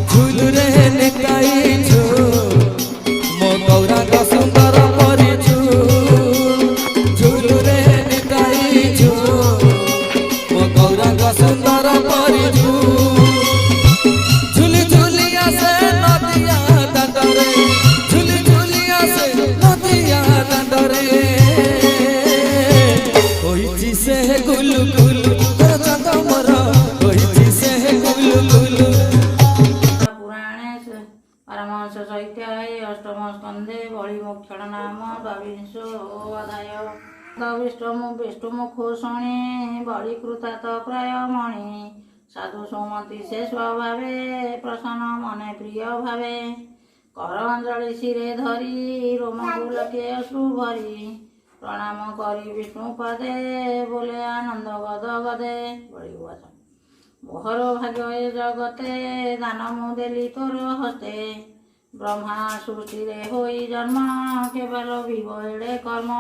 झुलुरे निकाइछु मो गौरा सुंदर परिछु झुलुरे निकाइछु मो गौरा सुंदर परिछु झुली झुलिया से नदिया दंडरे झुली झुलिया से नदिया दंडरे होइछि से गुलु गुलु तोर चंद मोर होइछि से गुलु गुलु परमहंस साहित्याय अष्टम स्कंदे बलि मोक्षण नाम द्वाविंशो अध्याय विष्णुमुखो शणे बलिकृतात प्राय मणि साधु सुमति से स्वभावे प्रसन्न मने प्रिय भावे कर अंजलि सिरे धरी रोमकुलके अश्रु भरी प्रणाम करी विष्णु पदे बोले आनंद गद गदे बलि मोहर भाग्य ए जगते दान मुदेली तोर हस्ते ब्रह्मा सृष्टि रे होई जन्म केवल विव एड़े कर्म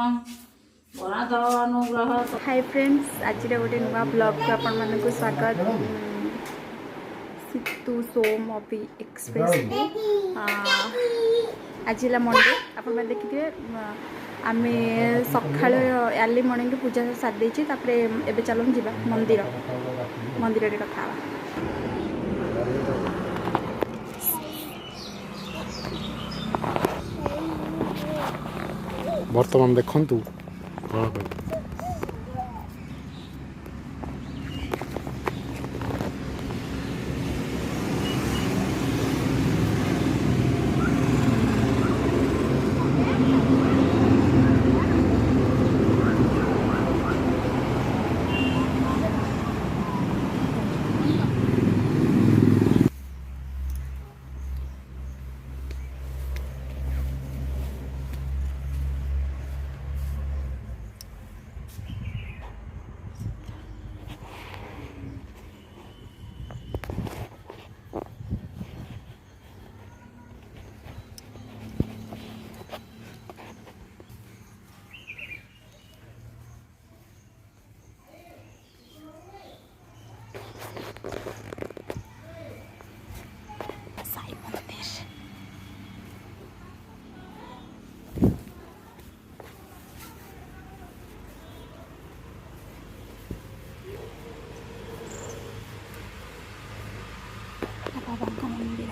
बरात अनुग्रह। हाय फ्रेंड्स, आज गोटे नुआ ब्लॉग को आपण मन को स्वागत। सितु सोम अभी एक्सप्रेस आज मंडे आपण मैंने देखिए आम सका अर्ली मॉर्निंग पूजा सारी एवं चलो जा मंदिर मंदिर कथा बर्तमान देखु बाबा मंदिर।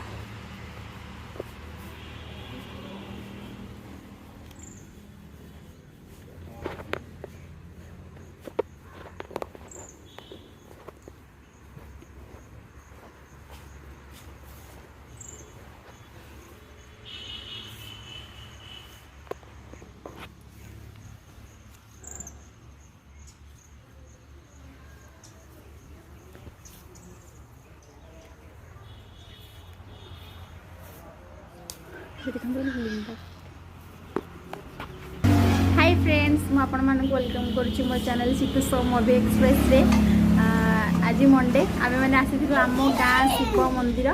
हाय फ्रेंड्स, मुझे वेलकम करुच्ची मो चैनल सितु सोम अभी एक्सप्रेस रे। आज मंडे आम मैंने आसी आम गाँ शिव मंदिर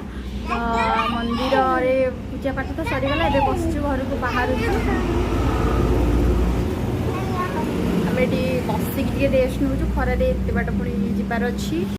मंदिर रे पूजा पाठ तो सरीगला। ए बस घर को बाहर आम बसिक रेस्ट नौ खरारे एत बाट पुणी जबार अच्छी।